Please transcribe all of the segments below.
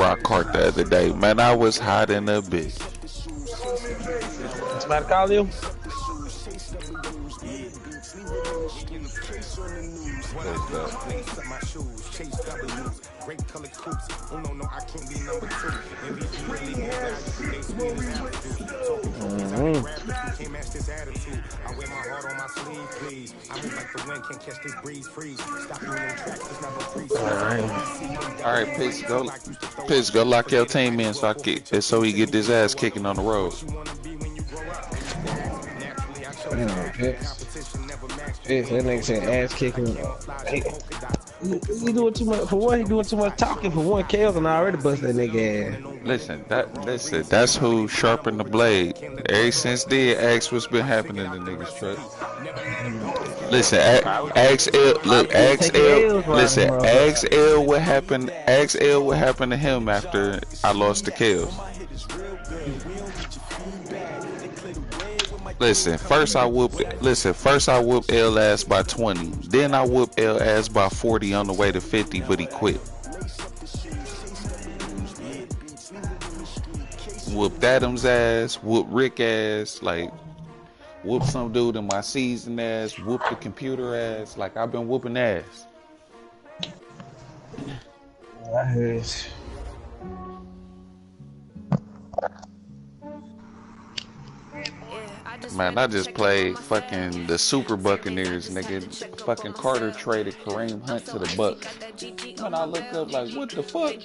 rock cart the other day. Man, I was hot in a bitch. Somebody call you? All right, Pitts, go lock your team in so he get his ass kicking on the road. Pitts, that nigga said ass kicking. He doing too much. For one, he doing too much talking. For one, Kelvin already bust that nigga ass. That's who sharpened the blade. Ever since then, ask what's been happening to niggas' truck. Listen, ask L. Look, ask L. Listen, ask L what happened. Ask L what happened to him after I lost the kills. Listen, first I whooped L ass by 20. Then I whooped L ass by 40 on the way to 50, but he quit. Whooped Adam's ass, whooped Rick ass, like whooped some dude in my season ass, whooped the computer ass, like I've been whooping ass. I heard. Man, I just played fucking the Super Buccaneers, nigga. Fucking Carter traded Kareem Hunt to the Bucks. When I looked up, like, what the fuck?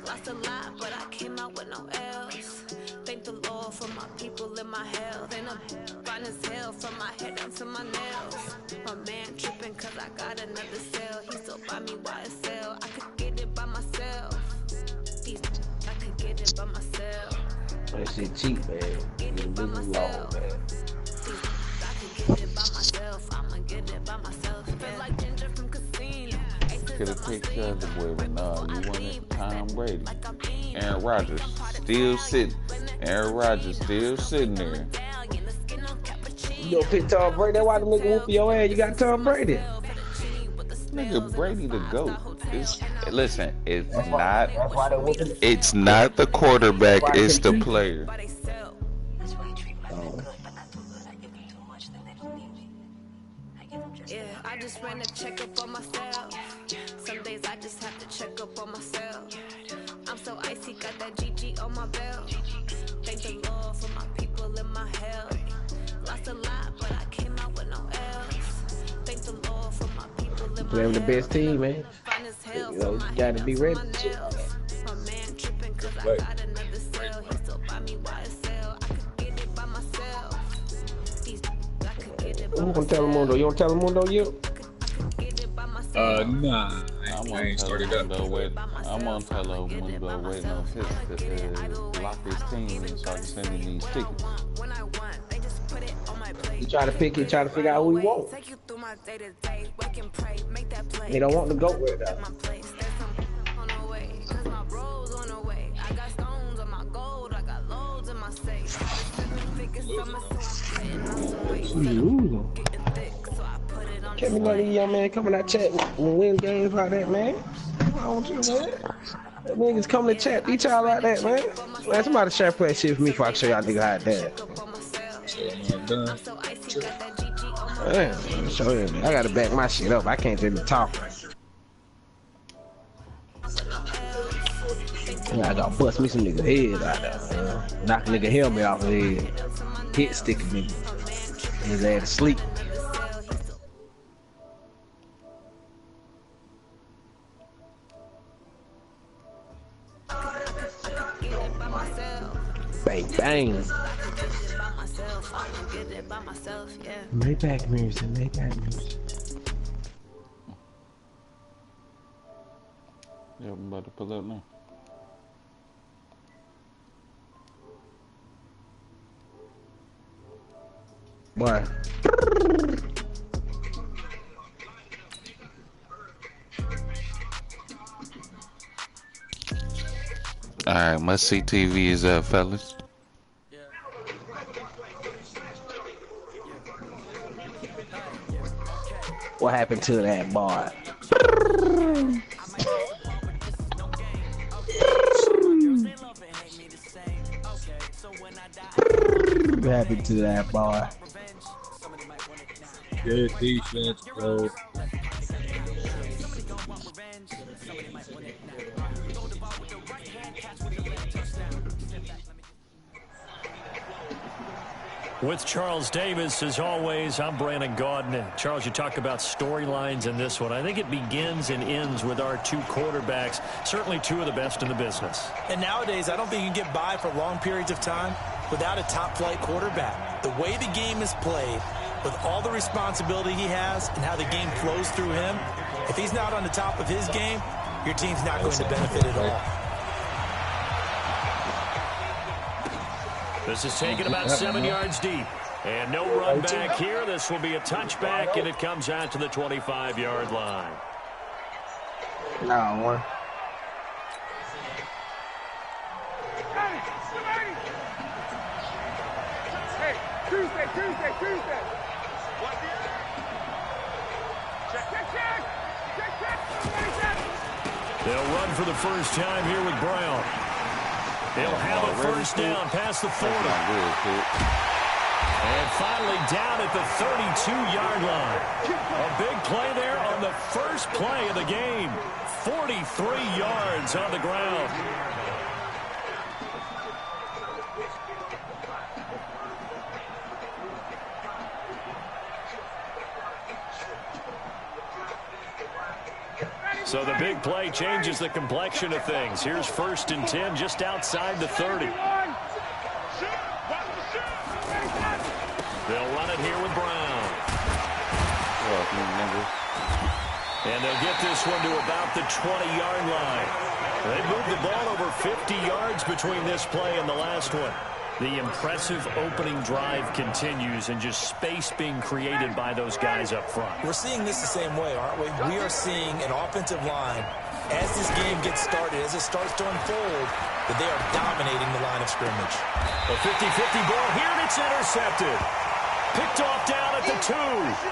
Lost a lot, but I came out with no L's. Thank the Lord for my people in my health. And I'm fine as hell from my head down to my nails. My man tripping cause I got another cell. He still buy me YSL. I could get it by myself. I could get it by myself. That shit cheap, man. Get it by myself. I could get it by myself. I'ma get it by myself. Feel like Ginger from Casino. Could have picked the other boy, but no, you wanted Tom Brady. Aaron Rodgers still sitting. Aaron Rodgers still sitting there. You don't pick Tom Brady. That's why the nigga whoop your ass. You got Tom Brady. Nigga, Brady the GOAT. Listen, it's not the quarterback, it's the player. Yeah, I just ran a checkup on myself. Some days I just have to check up on myself. I'm so icy, got that GG on my belt. Thank the Lord for my people in my health. Lost a lot, but I came out with no L's. Thank the Lord for my people in my health. The best team, man. You know, you gotta be ready. My man tripping cause I got another cell. He still buy me YSL. I could get it by myself. Who gonna tell him Mundo? You don't tell him Mundo yet? Nah. I ain't started up. I'm gonna tell him Mundo waiting on Fitz to lock his team and start sending these tickets. He try to pick, he try to figure out who he wants. He don't want to go with that. Can't be none of you young man coming out chat and win games like that, man. I don't you, man. That niggas coming to chat, beat y'all like that, man. Man, somebody share play shit for me before I show y'all niggas how to dance. Man, show you, man. I gotta back my shit up. I can't really talk. I gotta bust me some nigga head out there, man. Knock a nigga helmet off his head. Hit stick a nigga. His ass to sleep. Bang bang. Maybach mirrors and Maybach mirrors. Yeah, I'm about to pull up now. Why? Alright, must see TV is up, fellas. What happened to that bar? happened to that boy? Good defense, bro. With Charles Davis, as always, I'm Brandon Gaudin. Charles, you talk about storylines in this one. I think it begins and ends with our two quarterbacks, certainly two of the best in the business. And nowadays, I don't think you can get by for long periods of time without a top-flight quarterback. The way the game is played, with all the responsibility he has and how the game flows through him, if he's not on the top of his game, your team's not going to benefit at all. This is taken about 7 yards deep. And no run back here. This will be a touchback, and it comes out to the 25-yard line. No, one. Hey, Tuesday. Check. They'll run for the first time here with Brown. They'll have a first down past the 40. And finally down at the 32-yard line. A big play there on the first play of the game. 43 yards on the ground. So the big play changes the complexion of things. Here's 1st and 10 just outside the 30. They'll run it here with Brown. And they'll get this one to about the 20-yard line. They moved the ball over 50 yards between this play and the last one. The impressive opening drive continues, and just space being created by those guys up front. We're seeing this the same way, aren't we? We are seeing an offensive line, as this game gets started, as it starts to unfold, that they are dominating the line of scrimmage. A 50-50 ball here, and it's intercepted. Picked off down at the 2.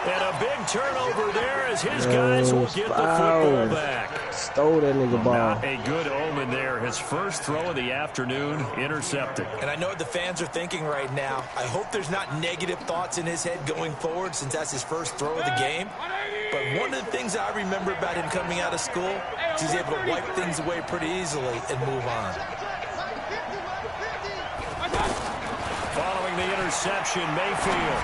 And a big turnover there as his guys will get the football back. Stole that nigga ball. Not a good omen there. His first throw of the afternoon, intercepted. And I know what the fans are thinking right now. I hope there's not negative thoughts in his head going forward, since that's his first throw of the game. But one of the things I remember about him coming out of school is he's able to wipe things away pretty easily and move on. Following the interception, Mayfield.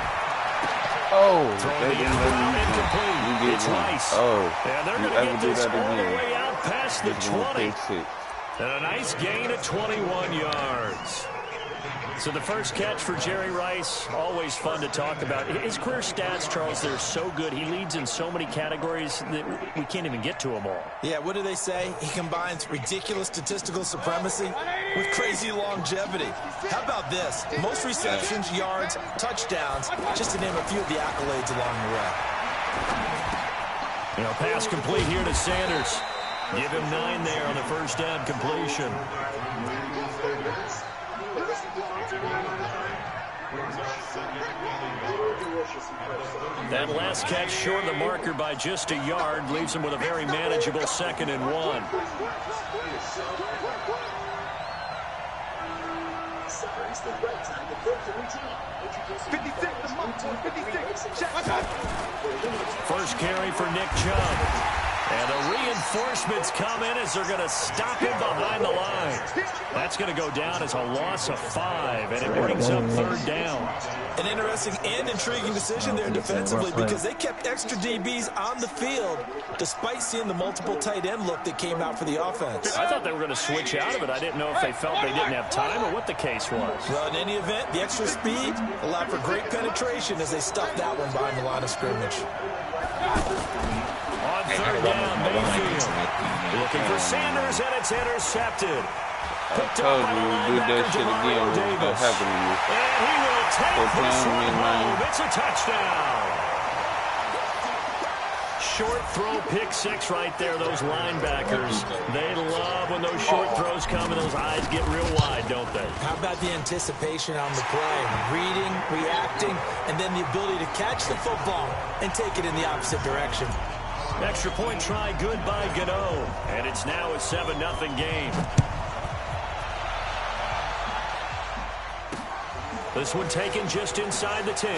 Oh, throwing the out incomplete. It's Rice. Oh, and they're going to get this all the way out past the 20. And a nice gain at 21 yards. So the first catch for Jerry Rice, always fun to talk about. His career stats, Charles, they're so good. He leads in so many categories that we can't even get to them all. Yeah, what do they say? He combines ridiculous statistical supremacy with crazy longevity. How about this? Most receptions, yards, touchdowns, just to name a few of the accolades along the way. You know, pass complete here to Sanders. Give him 9 there on the first down completion. That last catch short of the marker by just a yard leaves him with a very manageable 2nd and 1. First carry for Nick Chubb. And the reinforcements come in as they're going to stop him behind the line. That's going to go down as a loss of 5, and it brings up 3rd down. An interesting and intriguing decision there defensively, because they kept extra DBs on the field despite seeing the multiple tight end look that came out for the offense. I thought they were going to switch out of it. I didn't know if they felt they didn't have time or what the case was. Well, in any event, the extra speed allowed for great penetration as they stuffed that one behind the line of scrimmage. On 3rd down, Mayfield looking for Sanders, and it's intercepted. Picked up by the linebacker, Davis. And he will take this one home. It's a touchdown. Short throw, pick 6 right there. Those linebackers, they love when those short throws come and those eyes get real wide, don't they? How about the anticipation on the play? Reading, reacting, and then the ability to catch the football and take it in the opposite direction. Extra point try, good by Gano. And it's now a 7-0 game. This one taken just inside the 10.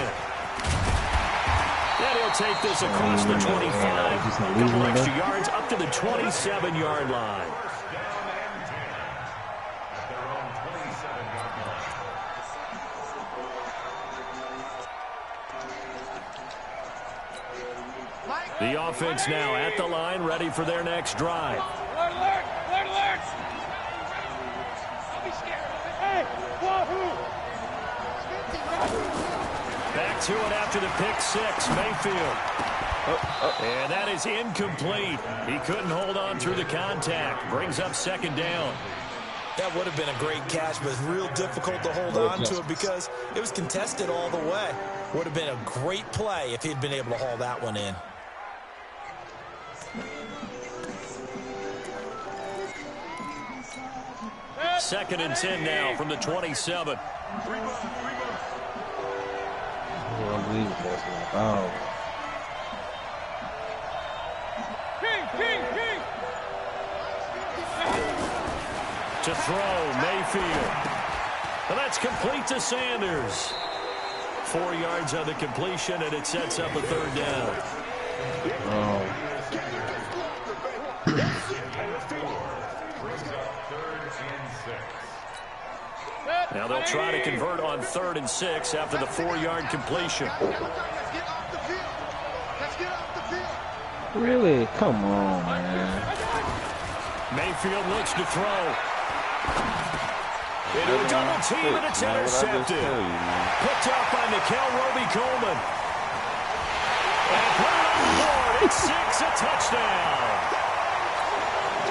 And he'll take this across the 25. A couple extra yards up to the 27-yard line. The offense now at the line, ready for their next drive. Alert, alert, alert, alert. Don't be scared. Hey, wahoo. Back to it after the pick six, Mayfield. And that is incomplete. He couldn't hold on through the contact. Brings up second down. That would have been a great catch, but it's real difficult to hold on to it because it was contested all the way. Would have been a great play if he'd been able to haul that one in. Second and 10 now from the 27. Oh. King. To throw, Mayfield. And that's complete to Sanders. 4 yards on the completion, and it sets up a third down. Oh. Now they'll try to convert on 3rd and 6 after the 4-yard completion. Really? Come on, man. Mayfield looks to throw. Into a double team, and it's intercepted. Picked up by Nikel Roby-Coleman. And put it on the board. It's 6, a touchdown.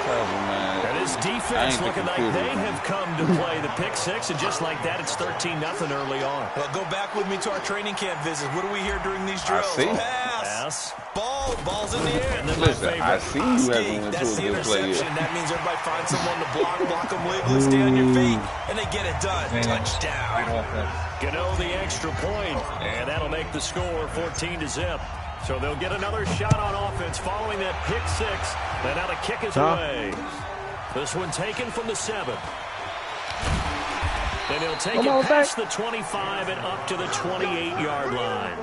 And his defense looking like they have come to play the pick six, and just like that, it's 13-0 early on. Well, go back with me to our training camp visit. What do we hear during these drills? Pass. Ball's in the air. And then listen, I see you haven't went to a good play yet. That means everybody finds someone to block them legally, stay on your feet, and they get it done. Touchdown. Gano the extra point, and that'll make the score 14-0. So they'll get another shot on offense following that pick six. And now the kick is away. This one taken from the 7. And he'll take it past the 25 and up to the 28-yard line.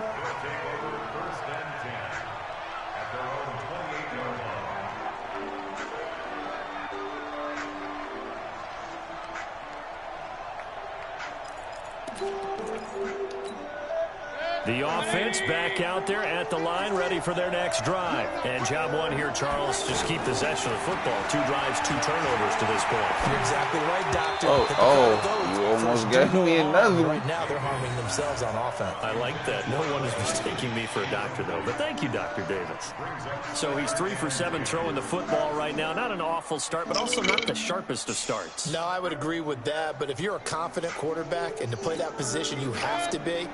The offense back out there at the line, ready for their next drive. And job one here, Charles, just keep possession of the football. 2 drives, 2 turnovers to this point. You're exactly right, Doctor. You almost got me another one. Right now, they're harming themselves on offense. I like that. No one is mistaking me for a doctor, though. But thank you, Dr. Davis. So he's 3 for 7 throwing the football right now. Not an awful start, but also not the sharpest of starts. No, I would agree with that. But if you're a confident quarterback and to play that position, you have to be.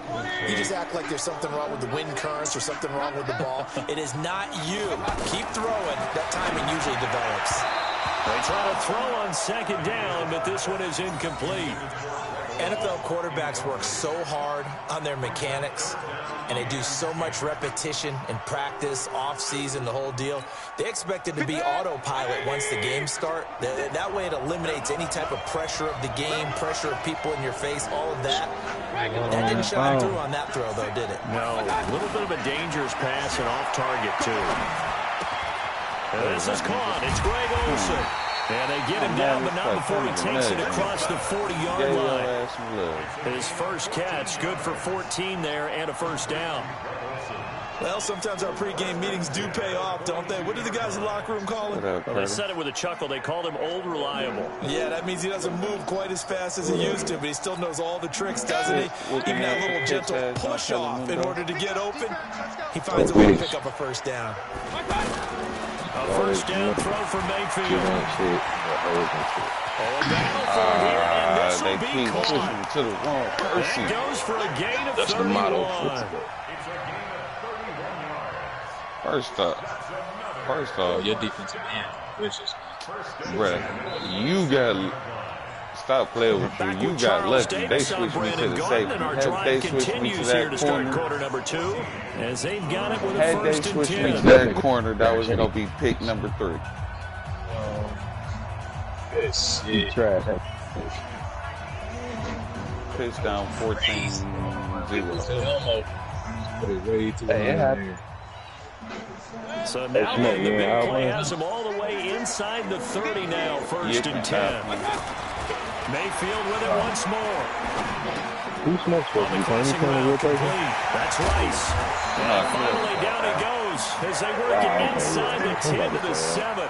You just act like there's something wrong with the wind currents or something wrong with the ball. It is not you. Keep throwing. That timing usually develops. They try to throw on second down, but this one is incomplete. NFL quarterbacks work so hard on their mechanics, and they do so much repetition and practice, off-season, the whole deal. They expect it to be autopilot once the games start. That way it eliminates any type of pressure of the game, pressure of people in your face, all of that. That didn't shine through on that throw, though, did it? No, a little bit of a dangerous pass and off target, too. This is caught. It's Greg Olsen. And they get him down, but not before he takes it across the 40-yard line. His first catch, good for 14 there and a first down. Well, sometimes our pregame meetings do pay off, don't they? What do the guys in the locker room call him? Well, they said it with a chuckle. They called him Old Reliable. Yeah, that means he doesn't move quite as fast as he used to, but he still knows all the tricks, doesn't he? Even that little gentle push-off in order to get open. He finds a way to pick up a first down. A first down throw for Mayfield. A battle for it here, and this will be caught. To the wrong person. That goes for a gain of 31. First off, your defensive end, which is, bruh, you got stop playing with you. You got lucky. They switched me to the safety. Had they switched me to that corner, number 2, as they've got it with a had they first and switched 10. me to that corner, that was gonna be pick number 3. good shit. pitch down 14-0. Hey, it happened. So now the big play has him all the way inside the 30 now, 1st and 10. Mayfield with it once more. Who smokes for you? That's Rice. And finally down he goes as they work it inside the 10 to the 7.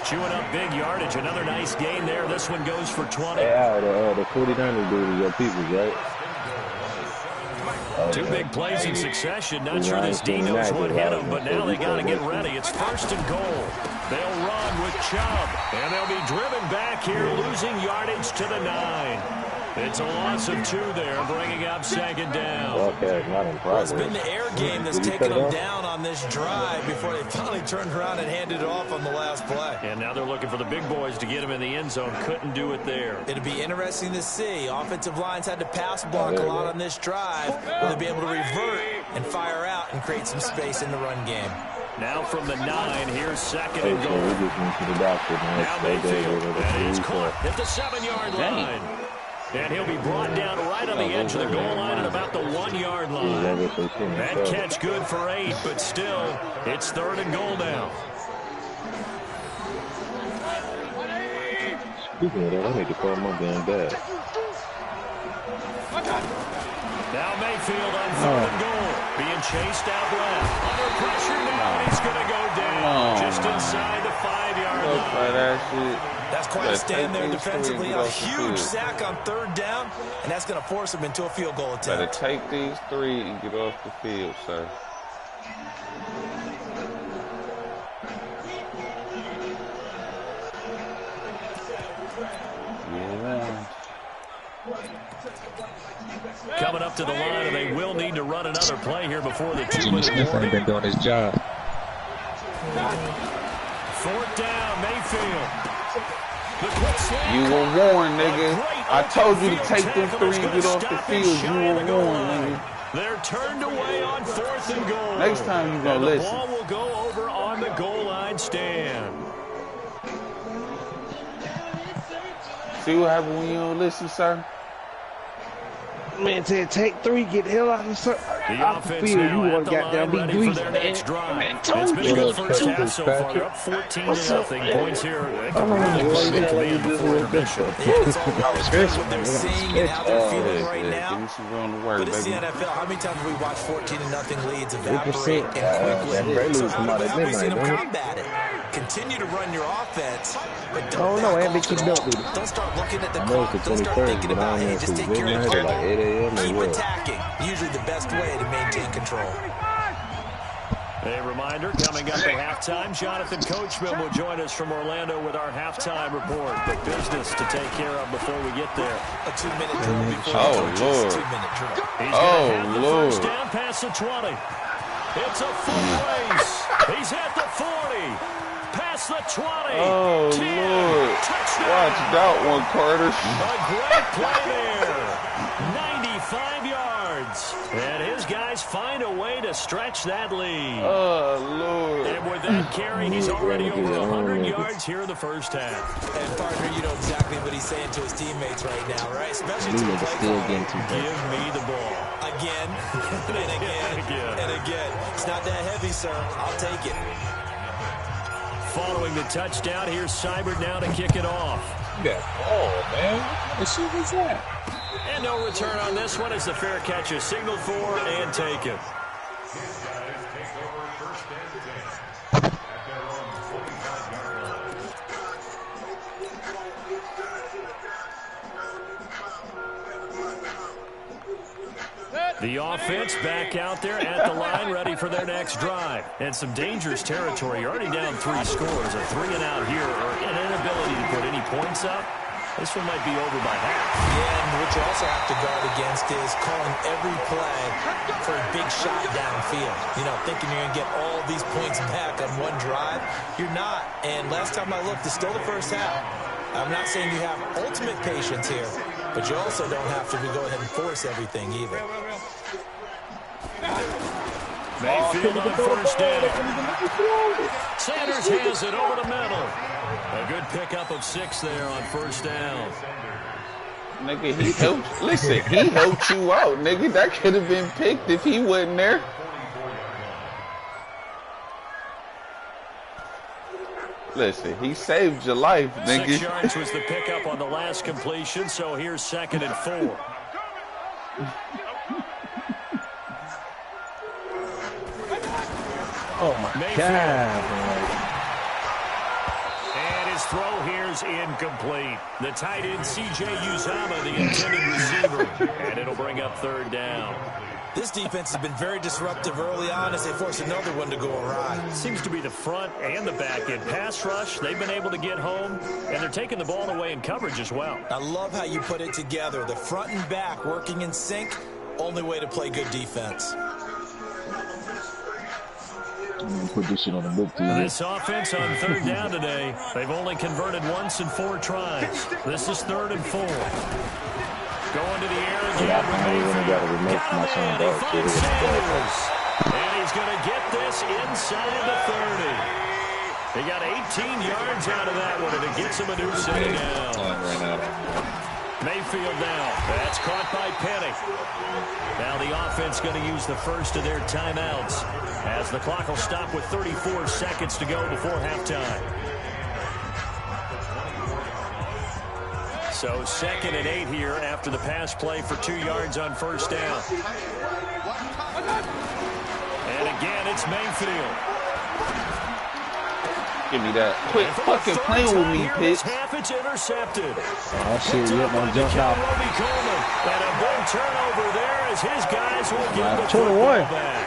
Chewing up big yardage. Another nice gain there. This one goes for 20. Yeah, the 49ers do your people, right? Two big plays in succession. Not sure this D knows what hit him, but now they got to get ready. It's 1st and goal. They'll run with Chubb, and they'll be driven back here, losing yardage to the 9. It's a loss of 2 there, bringing up 2nd down. Well, it's been the air game that's taken them down on this drive before they finally turned around and handed it off on the last play. And now they're looking for the big boys to get him in the end zone. Couldn't do it there. It'll be interesting to see. Offensive lines had to pass block a lot on this drive. Will they be able to revert and fire out and create some space in the run game? Now from the 9, here's 2nd and goal. Now Mayfield, and he's caught at the 7-yard line. And he'll be brought down right on the edge of the goal line at about the 1-yard line. That catch good for 8, but still, it's 3rd and goal now. Speaking of that, I need to call my damn dad. Now Mayfield on 3rd and goal. Being chased out left. Under pressure now, and he's going to go down just inside the 5-yard line. That's quite a stand there defensively. A huge sack on 3rd down, and that's going to force him into a field goal attempt. Better take these 3 and get off the field, sir. Coming up to the line, and they will need to run another play here before the 2-minute Smith ain't been doing his job. 4th down, Mayfield. You were warned, nigga. I told you to take them 3 and get off the field. You were warned, nigga. They're turned away on 4th and goal. Next time you gonna listen. The ball will go over on the goal line stand. See what happened when you don't listen, sir? Man said take 3, get the hell out of the offense field. now You at want the to line goddamn be ready for greasy, their man. next drive. Man, It's been a good first half so far. They're up 14-0. Points here. They can really push it to the end before intermission. It's all about what they're seeing and how they're feeling right now. But it's the NFL. How many times have we watched 14-0 leads evaporate and quickly? So how do we obviously combat it? Continue to run your offense, but don't start looking at the clock. Don't start thinking about it. Just take care of your job. Keep attacking. Usually the best way to maintain control. A reminder, coming up at halftime, Jonathan Coachman will join us from Orlando with our halftime report. The business to take care of before we get there. A 2-minute drill before the Lord. 2-minute drill. He's going to have the first down past the 20. It's a full race. He's at the 40. Past the 20. Oh, 10, Lord. touchdown. Watch that one, Carter. A great play there. 95 yards. And his guys find a way to stretch that lead. Oh, Lord. And with that carry, he's already over 100 yards here in the first half. And, partner, you know exactly what he's saying to his teammates right now, right? Especially to the play call. Give me the ball. Again, and again, and again. It's not that heavy, sir. I'll take it. Following the touchdown, here's Seibert now to kick it off. Yeah. Oh, man. What shit was that? And no return on this one as the fair catch is signaled for and taken. The offense back out there at the line, ready for their next drive. And some dangerous territory. You're already down 3 scores. A 3-and-out here, or an inability to put any points up. This one might be over by half. Yeah, and what you also have to guard against is calling every play for a big shot downfield. You know, thinking you're going to get all these points back on one drive. You're not. And last time I looked, it's still the first half. I'm not saying you have ultimate patience here, but you also don't have to go ahead and force everything either. Mayfield on first down. Sanders has it over the middle. A good pickup of 6 there on first down. Nigga, he helped. Listen, he helped you out, nigga. That could have been picked if he wasn't there. Listen, he saved your life, nigga. 6 yards was the pickup on the last completion, so here's 2nd and 4. Oh my God. And his throw here's incomplete. The tight end, C.J. Uzama, the intended receiver. And it'll bring up 3rd down. This defense has been very disruptive early on as they force another one to go awry. Seems to be the front and the back end. Pass rush, they've been able to get home, and they're taking the ball away in coverage as well. I love how you put it together. The front and back working in sync, only way to play good defense. Put this shit on the book, dude. This offense on 3rd down today, they've only converted once in 4 tries. This is 3rd and 4. Going to the air again. Got a remote for my son, dog. And he's going to get this inside the 30. He got 18 yards out of that one, and it gets him a new second down. Mayfield now. That's caught by Penny. Now the offense going to use the first of their timeouts as the clock will stop with 34 seconds to go before halftime. So 2nd and 8 here after the pass play for 2 yards on 1st down. And again, it's Mayfield. Give me that. Quit fucking playing with me, bitch. Half it's intercepted. Oh shit, yeah, man, jump out. And a big turnover there as his guys will get the football back.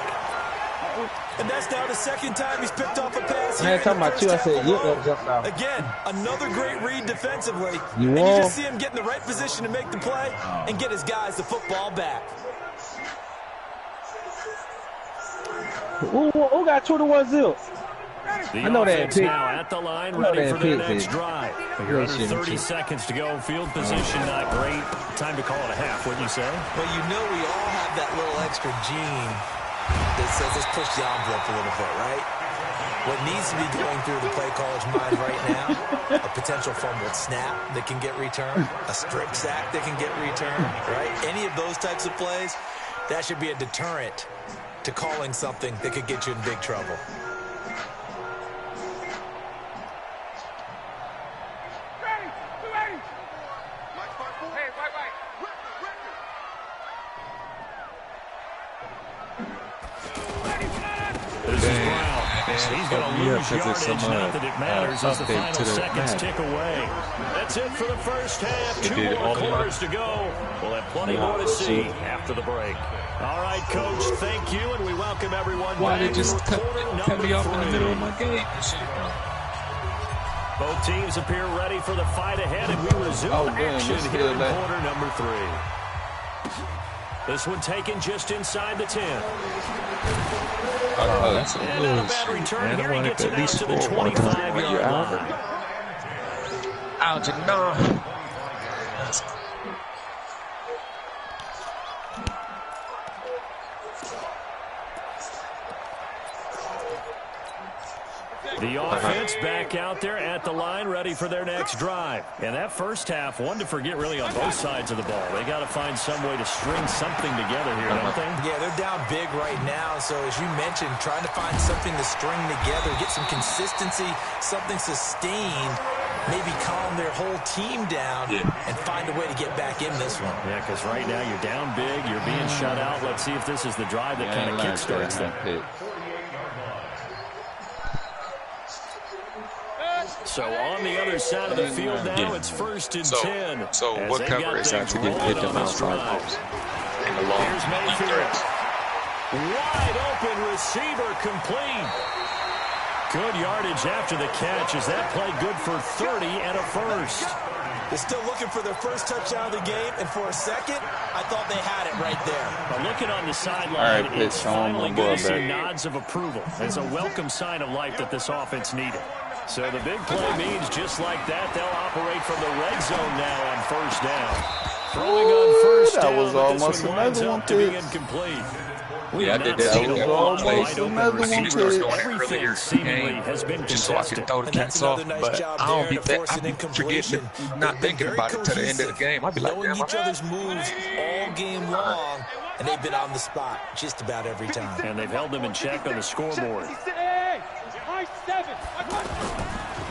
And that's now the 2nd time he's picked off a pass. Man, talking about you, I said, yeah, jump out. Again, another great read defensively. You just see him get in the right position to make the play and get his guys the football back. Who got 21-0? I know that pick. Now at the line, ready for their next drive. You're under 30 seconds to go. Field position not great. Time to call it a half, wouldn't you say? Well, you know we all have that little extra gene that says let's push the envelope a little bit, right? What needs to be going through the play caller's mind right now, a potential fumbled snap that can get returned, a strip sack that can get returned, right? Any of those types of plays, that should be a deterrent to calling something that could get you in big trouble. He's going to lose yardage, not that it matters as the final seconds tick away. That's it for the first half. 2 more quarters to go. We'll have plenty more to see after the break. All right, Coach, thank you, and we welcome everyone Why back they just to cut me off in the middle of my game? Both teams appear ready for the fight ahead, and we resume action here in quarter number 3. This one taken just inside the 10. That's a and not a bad return here. He gets it out to the 25-yard line. Ouch, no. The offense back out there at the line, ready for their next drive. And that first half, one to forget really on both sides of the ball. They got to find some way to string something together here, don't they? Yeah, they're down big right now. So as you mentioned, trying to find something to string together, get some consistency, something sustained, maybe calm their whole team down and find a way to get back in this one. Yeah, because right now you're down big, you're being shut out. Let's see if this is the drive that kind of kickstarts them. So on the other side of the field now, it's 1st and 10. So what cover is that to get them outside post? Here's Mayfield. Wide open receiver complete. Good yardage after the catch. Is that play good for 30 and a first? They're still looking for their first touchdown of the game, and for a second, I thought they had it right there. But looking on the sideline, it's finally good to see nods of approval. It's a welcome sign of life that this offense needed. So the big play means just like that, they'll operate from the red zone now on 1st down. Throwing on first down, that was almost another one being incomplete. Yeah, I did that. That was almost another one. Everything seemingly has been just so I can throw the cats off, but I don't be forgetting, not thinking about it to the end of the game. I'd be like, knowing each other's moves all game long, and they've been on the spot just about every time. And they've held them in check on the scoreboard.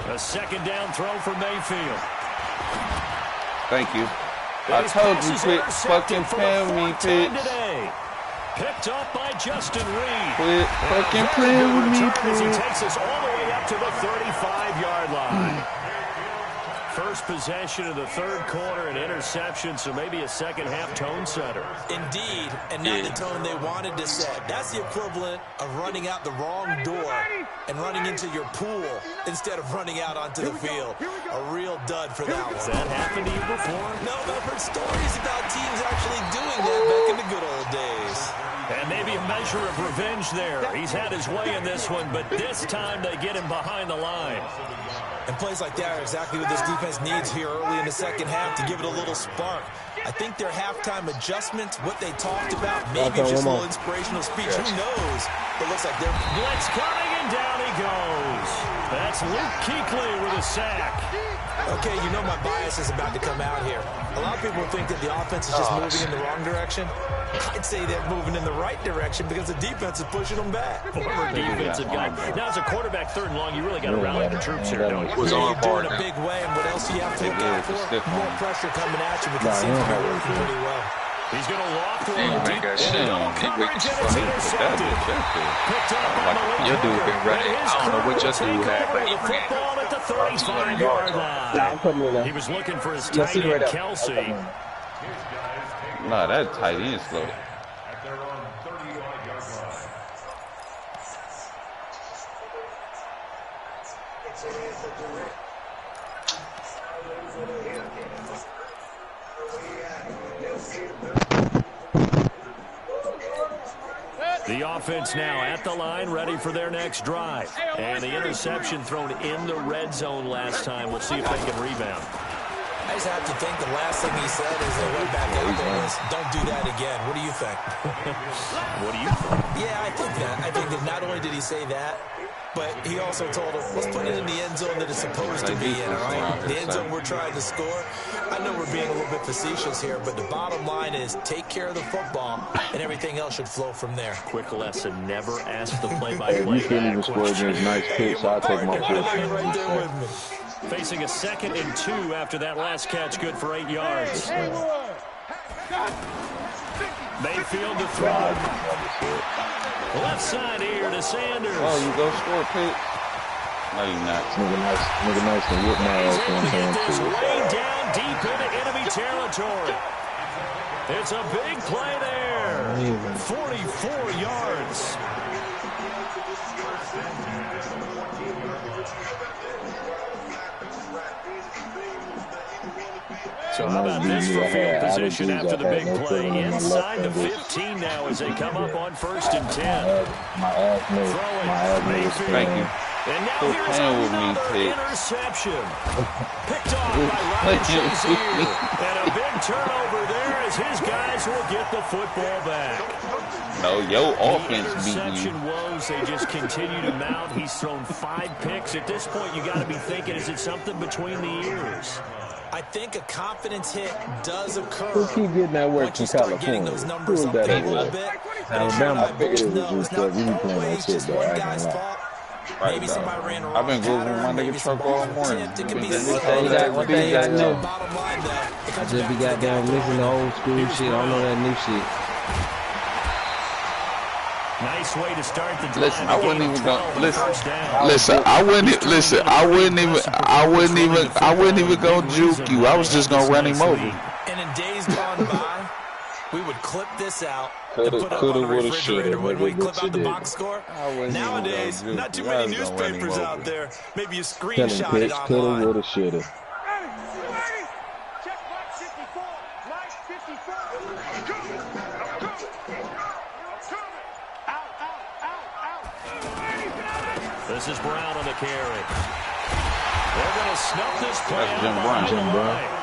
A second down throw for Mayfield. Thank you. I told you, quit fucking playing me, Pitch. Picked up by Justin Reed. Quit fucking playing with me, Pitch. He takes us all the way up to the 35-yard line. First possession of the third quarter, an interception, so maybe a second-half tone setter. Indeed, and not the tone they wanted to set. That's the equivalent of running out the wrong door and running into your pool instead of running out onto the field. A real dud for that one. Has that happened to you before? No, but I've heard stories about teams actually doing that back in the good old days. And maybe a measure of revenge there. He's had his way in this one, but this time they get him behind the line. And plays like that are exactly what this defense needs here early in the second half to give it a little spark. I think their halftime adjustments, what they talked about, maybe just a little inspirational speech. Who knows? But looks like they're... Blitz coming, and down he goes. That's Luke Kuechly with a sack. Okay, you know my bias is about to come out here. A lot of people think that the offense is just moving in the wrong direction. I'd say they're moving in the right direction because the defense is pushing them back. Former defensive guy. Now, as a quarterback, third and long, you really got to rally the troops here, don't you? Was on board in a big way, and what else do you have to look out for? More pressure coming at you, but it seems to be working pretty well. He's going to loft one deep. Coverage, and it's intercepted. Picked up by the your dude been running. I don't know what your dude had, but he ran. Football at the 35-yard line. He was looking for his tight end, Kelsey. Nah, that tight end slow. The offense now at the line, ready for their next drive. And the interception thrown in the red zone last time. We'll see if they can rebound. I just have to think the last thing he said as they went back out there was, don't do that again. What do you think? What do you think? Yeah, I think that. I think that not only did he say that, but he also told him, let's put it in the end zone that it's supposed to be in, all right? The end zone we're trying to score. I know we're being a little bit facetious here, but the bottom line is take care of the football, and everything else should flow from there. Quick lesson, never ask the play-by-play. You can't even score against nice pitch, so I'll take my pitch. Right there with me. Facing a 2nd and 2 after that last catch, good for 8 yards. Mayfield to throw. Left side here to Sanders. Oh, you go score, Pitch? No, you're not. Nigga nice to whip my ass He's able to get this on way down deep into enemy territory. It's a big play there. 44 yards. So how about this for field position after the big play? Inside the 15 now as they come up on 1st and 10. Throwing Mayfield. Thank you. And now here's another interception. Picked off by Ryan Shazier. And a big turnover there as his guys will get the football back. No, your offense beat you. Interception woes, they just continue to mount. He's thrown 5 picks. At this point, you got to be thinking, is it something between the ears? I think a confidence hit does occur. Who keep getting that work from California? Who is that over there? Alabama, I figured it was just really playing that shit, though. I ain't gonna lie. Maybe somebody ran wrong. I've been Googling my nigga truck all morning. It could be One thing I know. Bottom line, though, I just be goddamn listening to old school shit. I don't know that new shit. Nice way to start the drive. Listen, I wouldn't even go. I wouldn't even go juke you. I was just gonna run him over. And in days gone by, we would clip this out Coulda, and put it on the woulda, refrigerator shoulda, when we nigga, clip what out you the did. box score. wouldn't Nowadays, even go not too juke you. many I was gonna run him newspapers over. out there. Maybe you Tell him screenshot pitch, it coulda, online. woulda, shoulda. Check line 54. Line 54. This is Brown on the carry. They're going to snuff this play out the line.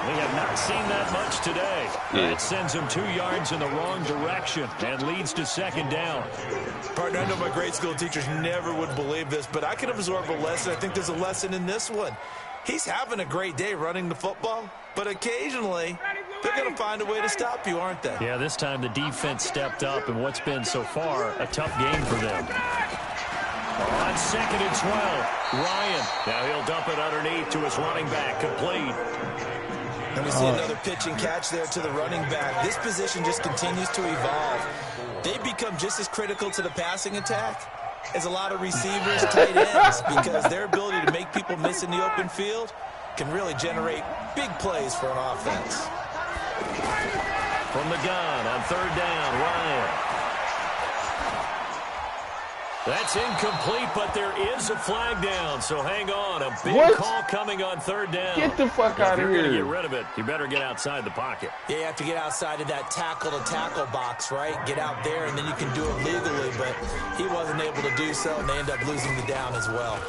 We have not seen that much today. Yeah. That sends them 2 yards in the wrong direction and leads to second down. Partner, I know my grade school teachers never would believe this, but I can absorb a lesson. I think there's a lesson in this one. He's having a great day running the football, but occasionally they're going to find a way to stop you, aren't they? Yeah, this time the defense stepped up in what's been so far a tough game for them. On 2nd and 12, Ryan. Now he'll dump it underneath to his running back, complete. And we see another pitch and catch there to the running back. This position just continues to evolve. They become just as critical to the passing attack as a lot of receivers, tight ends, because their ability to make people miss in the open field can really generate big plays for an offense. From the gun on 3rd down, Ryan. That's incomplete, but there is a flag down, so hang on. A big call coming on 3rd down. Get the fuck out of here. If you're going to get rid of it, you better get outside the pocket. Yeah, you have to get outside of that tackle-to-tackle box, right? Get out there, and then you can do it legally, but he wasn't able to do so, and they end up losing the down as well.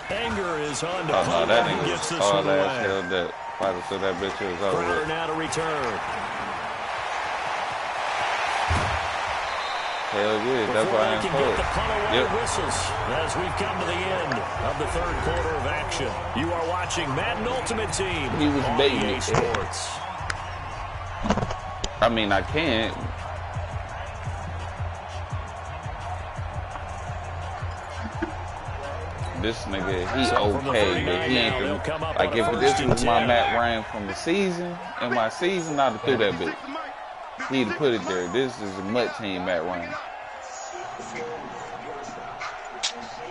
Anger is on to no, that nigga gets this all one that away. hell that fighter said that bitch was over. Crowder now to return. Hell yeah, that's Before why they I'm can told. get the punt away Yep. whistles as we've come to the end of the 3rd quarter of action. You are watching Madden Ultimate Team He was on baiting EA it. Sports. I mean, I can't. This nigga, he okay, but he ain't the, like if this was my Matt Ryan from the season, in my season, I'd have threw that bitch. He'd put it there. This is a MUT team, Matt Ryan.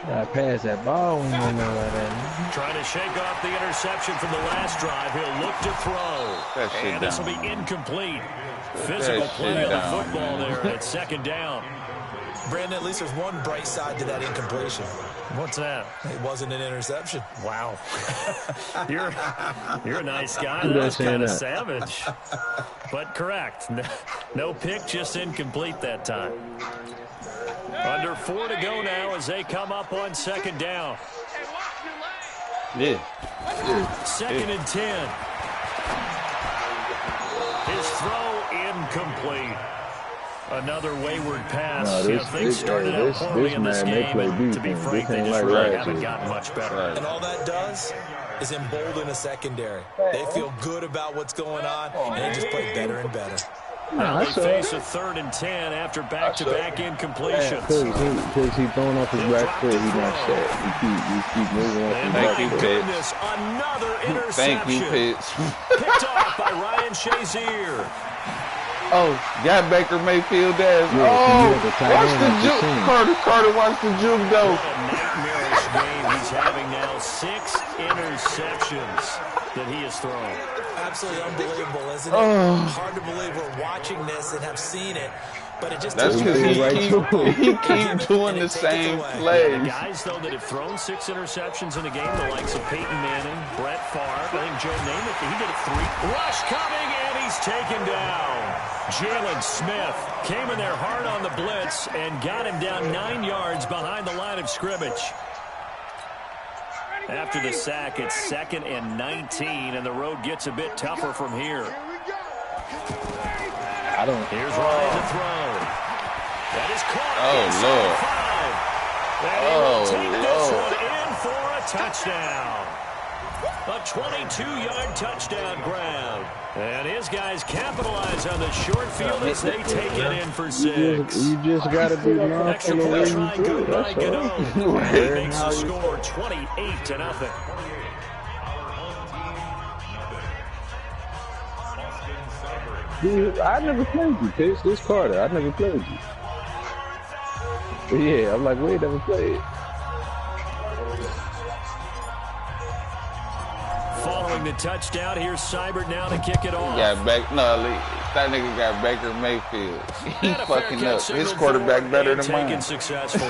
Gotta pass that ball when you know that. Trying to shake off the interception from the last drive. He'll look to throw. That shit And this will down. be incomplete. Physical play of the football there at 2nd down. Brandon, at least there's one bright side to that incompletion. What's that? It wasn't an interception. Wow. You're a nice guy. Who That does was say kind of that? savage. But correct. No pick, just incomplete that time. Under 4 to go now as they come up on 2nd down. Yeah. 2nd and 10. His throw incomplete. Another wayward pass. Things started out poorly in this game, and to be frank, they just really haven't gotten much better. And all that does is embolden a secondary. They feel good about what's going on, and they just play better and better. Now they face a 3rd and 10 after back-to-back incompletions. Because he throwing off his back foot, he's not set. He keep moving off his back foot. Goodness, another interception. Thank you, Pitts. Picked off by Ryan Shazier. Oh, got Baker Mayfield ass. Yeah, Watch the juke. Carter, watch the juke though. What a nightmarish game. He's having now 6 interceptions that he has thrown. Absolutely unbelievable, isn't it? Hard to believe we're watching this and have seen it, but it just That's because he keep doing the same plays. The guys, though, that have thrown 6 interceptions in a game, the likes of Peyton Manning, Brett Favre, I think Joe Namath, he did it 3. Rush coming, and he's taken down. Jalen Smith came in there hard on the blitz and got him down 9 yards behind the line of scrimmage. After the sack, it's 2nd and 19, and the road gets a bit tougher from here. Here's Ryan to throw. That is caught. Oh, Lord. And he will take this one in for a touchdown. A 22-yard touchdown grab. And his guys capitalize on the short field as they take it in for 6. You just got to be mindful Extra of point what try you do. good by That's all. Gano. And he makes the score 28-0. Dude, I never played you, Pitts. This Carter, I never played you. But yeah, I'm like, wait, never played. Following the touchdown, here's Seibert now to kick it off. That nigga got Baker Mayfield. He fucking up. His quarterback better than mine. Successfully.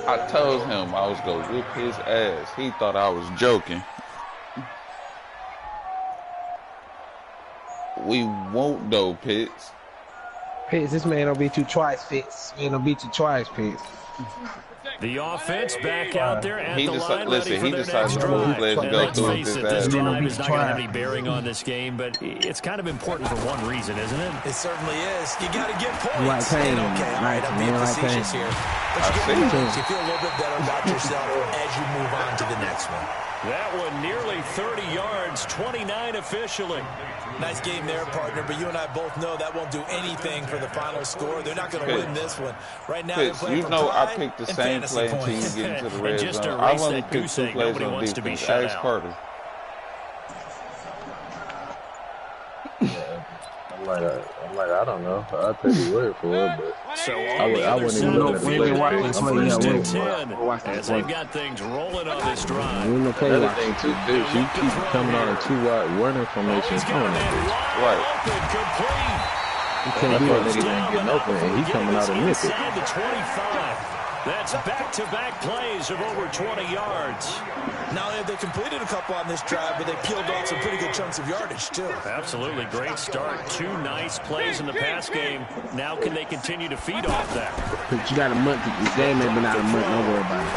I told him I was gonna whip his ass. He thought I was joking. We won't though, Pitts. Pitts, this man don't beat you twice, Pitts. Man don't beat you twice, Pitts. The offense back out there at the line, listen, ready for their next drive. And let's face it, this drive is not going to have any bearing on this game, but it's kind of important for one reason, isn't it? It certainly is. You got to get points. Like pain. Okay, all right, I'm being facetious here. But you get points. You feel a little bit better about yourself as you move on to the next one. That one nearly 30 yards, 29 officially. Nice game there, partner, but you and I both know that won't do anything for the final score. They're not going to win this one. Right now, they're playing for pride I picked the same play until you get into the red just zone. I've only picked 2 plays on defense. To be shut Ask out. Carter. I'm like, I don't know. I'll take your word for it, but so I wouldn't even know that as they've got things rolling on this drive. Another thing, too, is you keep coming on a 2-wide running formation. Right. You can't do that nigga ain't getting open, and he coming out and miss it. The 25. That's back-to-back plays of over 20 yards. Now they completed a couple on this drive, but they peeled off some pretty good chunks of yardage, too. Absolutely great start. 2 nice plays in the pass game. Now can they continue to feed off that? But you got a month. This game ain't been out a month. Don't worry about it.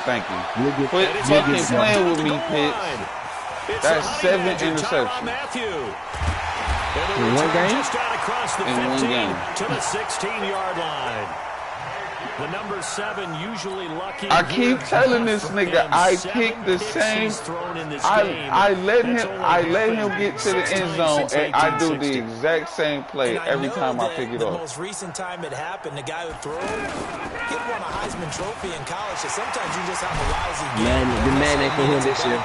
Thank you. Quit fucking playing with me, Pitts. That's 7 interceptions. In one game? Just out across the 15 to the 16-yard line. The number 7 usually lucky. I keep telling this nigga I picked the same. I let him get to the end zone and I do the exact same play every time I pick it the up. The most recent time it happened, the guy who threw he won a Heisman Trophy in college. So sometimes you just have a lousy game. The man ain't for him this year.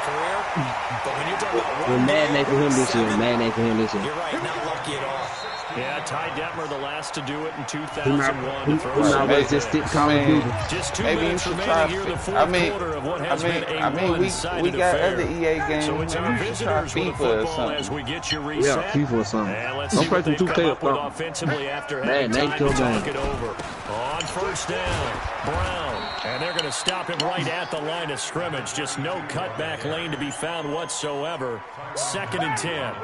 But when you're talking about The man ain't for him this year. Man ain't for him this year. You're right, not lucky at all. Yeah, Ty Detmer, the last to do it in 2001. Just maybe you should try. We got other EA games. So it's our visitors for the football as we get you reset. Yeah, FIFA or something. Don't play some 2K offensively after having time to talk it over. On first down, Brown. And they're going to stop him right at the line of scrimmage. Just no cutback lane to be found whatsoever. 2nd and 10.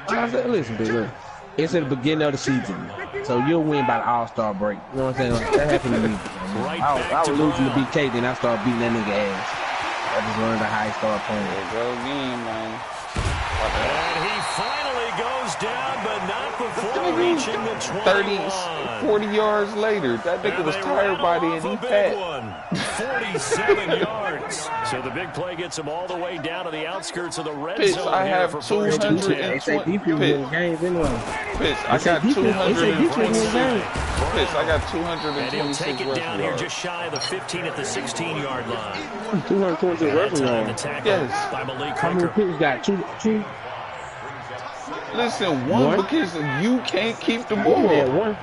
I said, listen, big look. It's at the beginning of the season, so you'll win by the All-Star break. You know what I'm saying? That happened to me. I was losing to BK, then I started beating that nigga ass. I just learned how I start playing. Go again, man. And he finally goes down, but not before reaching the 30, 40 yards later. That nigga was tired body and he fat. 47 yards. So the big play gets him all the way down to the outskirts of the red zone. I have 220. Pitts, I got 220. Pitts, I got 226. And he'll take it down here just shy of the 15 at the 16-yard line. 226 rushing yards. Yes. By Malik How many picks got? Two? Listen, one because you can't keep the ball. Yeah, one.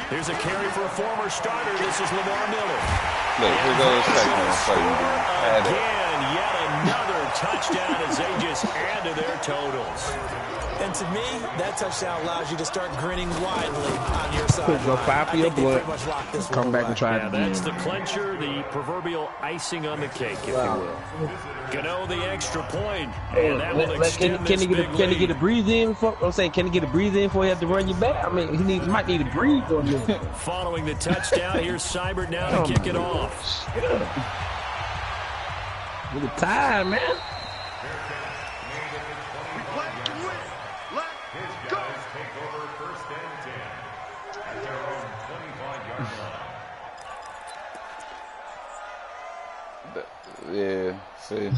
Here's a carry for a former starter. This is Lamar Miller. Look, here goes the second one. Again, yet another touchdown as they just add to their totals. And to me, that touchdown allows you to start grinning widely on your side. Go 5 for your blood. Come back and try it again. That's the clencher, the proverbial icing on the cake, if you will. Gano the extra point, and that will extend this big lead. Can he get a breathe in? I'm saying, can he get a breathe in before he has to run you back? I mean, he might need to breathe for a minute. Following the touchdown, here's Seibert now to kick it off. Look at time, man. Yeah, see.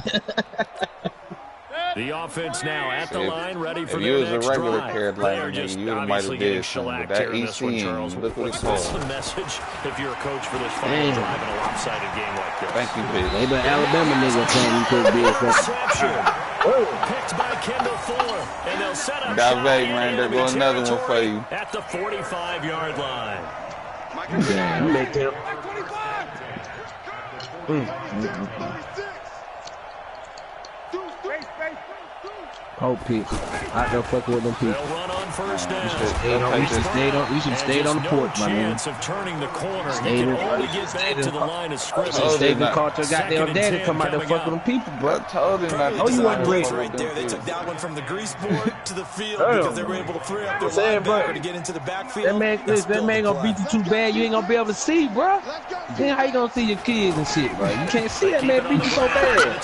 The offense now at the line, ready for their next drive. If you was a regular Carolina nigga, you might have did something. But that ECN, look what it's called. What's the message if you're a coach for this final drive in a lopsided game like this? Thank you, Pitts. They been Alabama nigga saying you could be a reception. Picked by Kendall Fuller, and they'll set up shot man, there go another one for you. At the 45-yard line. Yeah, you make him. Hope pick. Out there fucking with them people. They'll run on first down. We should stay on the porch, my man. Chance of turning the corner. He can only get back to the line of scrimmage. Stay in the car till goddamn daddy come out there fucking with them people, bro. I told him not to. Oh, you wasn't ready right there. They took that one from the grease board to the field because they were able to free up their linebacker to get into the backfield. That man gonna beat you too bad. You ain't gonna be able to see, bro. Then how you gonna see your kids and shit, bro? You can't see that man beat you so bad.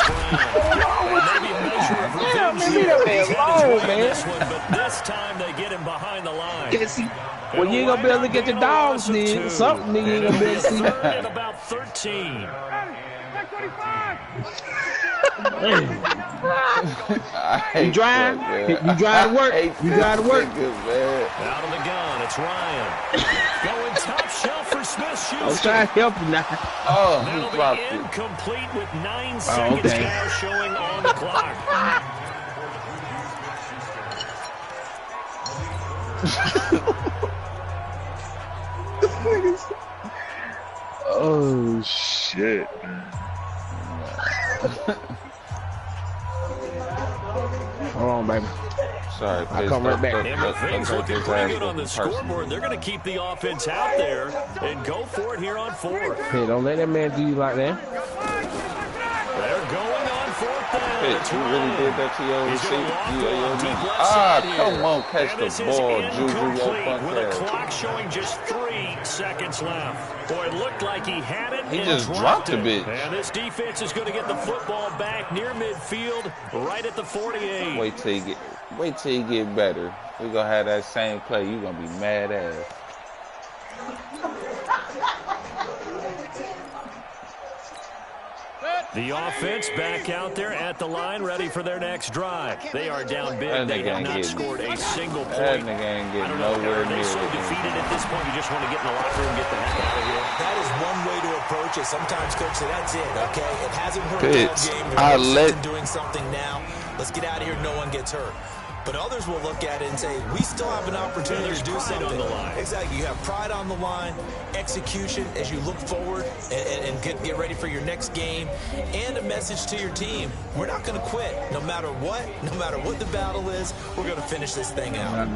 Damn, man, leave that man alone, man. But this time they get him behind the line. Can't see. Well, you ain't gonna be able to look at your dogs, nigga. Something, nigga, you ain't gonna be able to see. At about 13. You drive? You drive to work? You drive to work? Out of the gun, it's Ryan. Going top shelf for Smith-Schuster. I'm trying to help you now. Oh, he That'll dropped be it. incomplete with 9 seconds now showing on the clock. Oh shit. Hold on, baby. Sorry, I'll come right back. And with things looking pretty good on the scoreboard, they're going to keep the offense out there and go for it here on 4th. Hey, don't let that man do you like that. They're going on 4th down. Hey, you really did that to your come on, catch the ball, Juju, your fun with a clock showing just 3 seconds left. Boy, it looked like he had it. He and just dropped a bit. And this defense is going to get the football back near midfield, right at the 48. Wait till you get better. We're gonna have that same play. You're gonna be mad ass. The offense back out there at the line, ready for their next drive. They are down big. They have not scored a single point. That nigga ain't getting nowhere near it. They're so defeated at this point, you just want to get in the locker room and get the heck out of here. That is one way to approach it. Sometimes, coach, say that's it, okay? It hasn't worked Pitts, all game. I let doing something now. Let's get out of here. No one gets hurt. But others will look at it and say, we still have an opportunity to do something. On the line. Exactly. You have pride on the line, execution as you look forward and get ready for your next game, and a message to your team. We're not going to quit. No matter what the battle is, we're going to finish this thing out.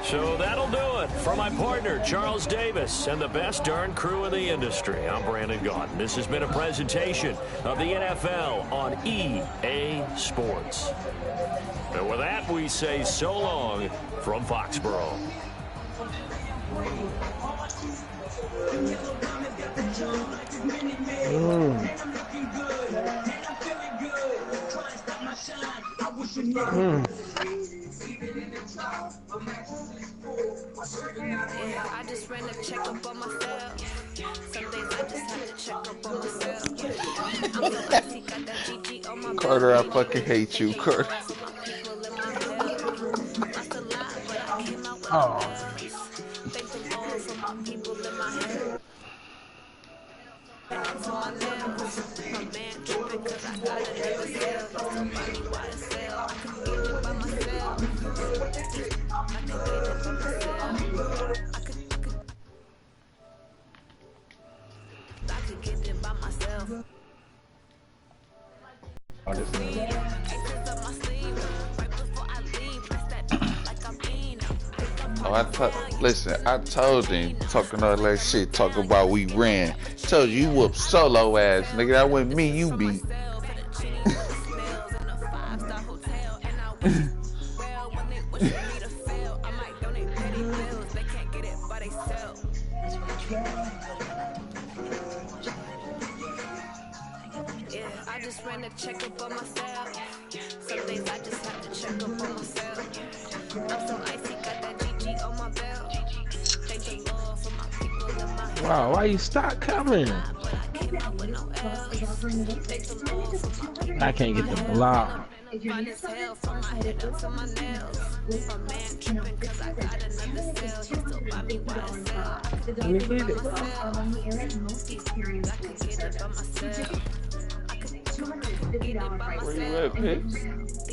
So that'll do it. For my partner, Charles Davis, and the best darn crew in the industry, I'm Brandon Gaudin. This has been a presentation of the NFL on EA Sports. And with that, we say so long from Foxborough. Yeah, I just ran a checkup on myself. Some days I just have to check up on myself. I'm so icy, got that GG on my Carter, I fucking hate you, Carter. Oh. Thank the Lord for my people in my head. My man tripping 'cause I got it every sale. Somebody why to sell. I can get it by myself. I could get it by myself. Listen, I told him, talking all that shit, talking about we ran. Told you whooped solo ass, nigga. That wasn't me, you beat. Yeah, I just ran a checkup on myself. Some days I just have to check up on myself. I'm so icy, got that GG on my belt. Thank the Lord for my people in my head. Wow, why you stop coming? I can't get the block. Fine as hell from my head up to my nails. My man tripping 'cause I got another cell. He still buy me YSL. I could get it by myself. I could get it by myself. I could get it by myself. Where you at, Pitts?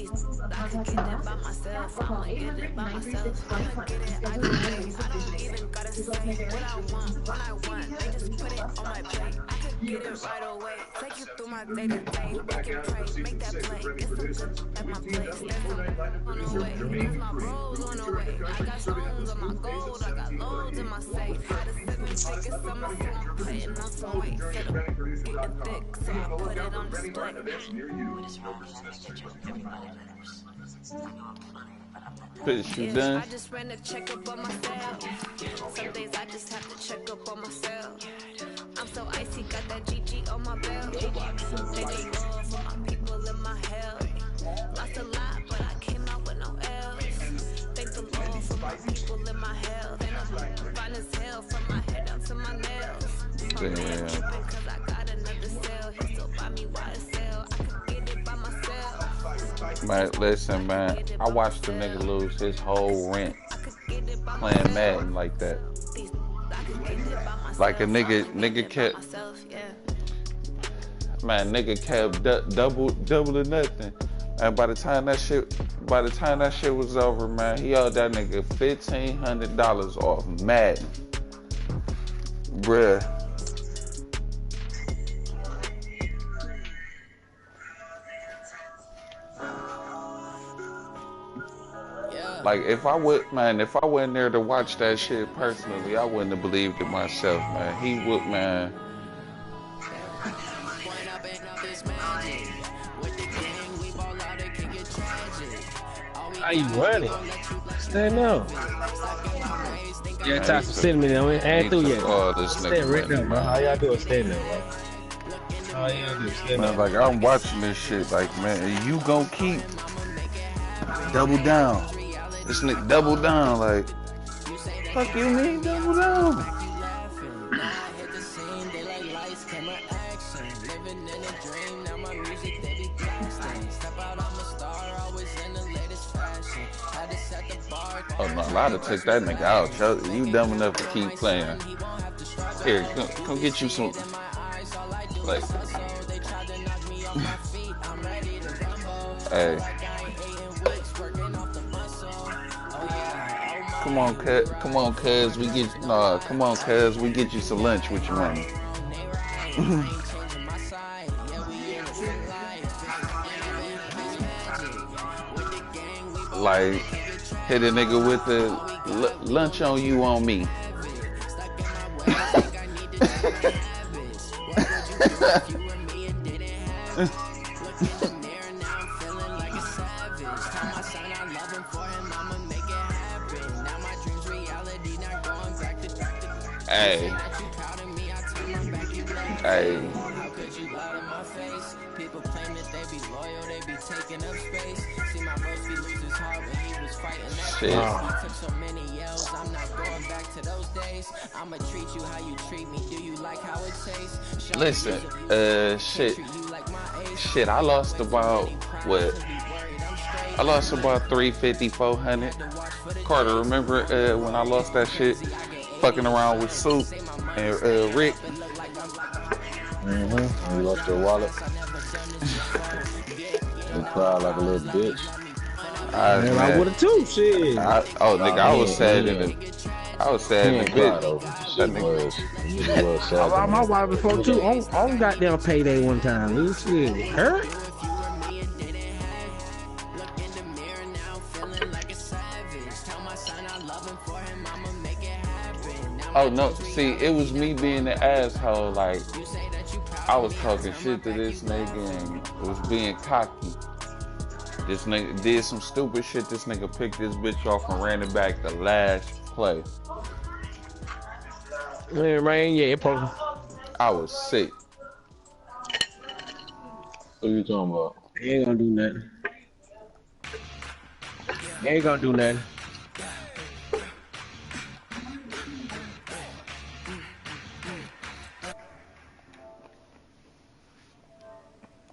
I could get it by myself. I'ma get it by myself. I'ma get it either way. I don't even gotta say what I want when I want. They just put it on my plate. I could get it right away. Take you through my day to day. Work and pray, make that play. Get some good at my place. There's some on the way. There's my bros on the way. I got stones on my gold. I got loads in my safe. Had a 7-figure summer, so I'm putting on some weight. Said I'm getting thick, so I put it on display. Bitch, you done? I just ran a checkup on myself. Some days I just have to check up on myself. I'm so icy, got that GG on my belt. Thank the Lord for my people in my health. Lost a lot, but I came out with no L's. Thank the Lord for my people in my health. And I'm fine as hell from my head down to my nails. I'm tripping cause I got another cell. He still buy me YSL. I could get it by myself. Man, listen, man. I watched the nigga lose his whole rent playing Madden like that. Like a nigga kept, man, nigga kept double nothing. And by the time that shit was over, man, he owed that nigga $1,500 off Madden, bruh. Like if I wasn't there to watch that shit personally, I wouldn't have believed it myself, man. He would, man. How you running? Stand up. Yeah, toss some cinnamon on it. Ain't through yet. Oh, this Stand nigga, right man. now, bro. How y'all doing? Stand up, bro. How y'all doing? Stand Man, up. like I'm watching this shit, like, man, you gon' keep double down. This nigga double down, like, fuck you mean double down? Oh no, a lot of take that nigga out. You dumb enough to keep playing. Here, come get you some. Like, hey, come on, cuz we get you some lunch with your mama. Like, hit a nigga with the lunch on you on me. Hey. Hey. People claim that they be loyal, they be taking up space. See my bros be lose his heart when he was fighting that face. Took so many yells, I'm not going back to those days. I'ma treat you how you treat me. Do you like how it tastes? Listen, shit, I lost about, what? I lost about 350, 400. Carter, remember when I lost that shit? Fucking around with Soup and Rick. Mm-hmm. You lost your wallet. You cried like a little bitch. Man, I would've too, shit. Nigga, I was sad in it. I was sad in the bitch. My wife before too. On goddamn payday one time. This shit hurt. Oh no, see, it was me being the asshole. Like, I was talking shit to this nigga and was being cocky. This nigga did some stupid shit. This nigga picked this bitch off and ran it back the last play. Man, yeah, probably. I was sick. What are you talking about? He ain't gonna do nothing. He ain't gonna do nothing.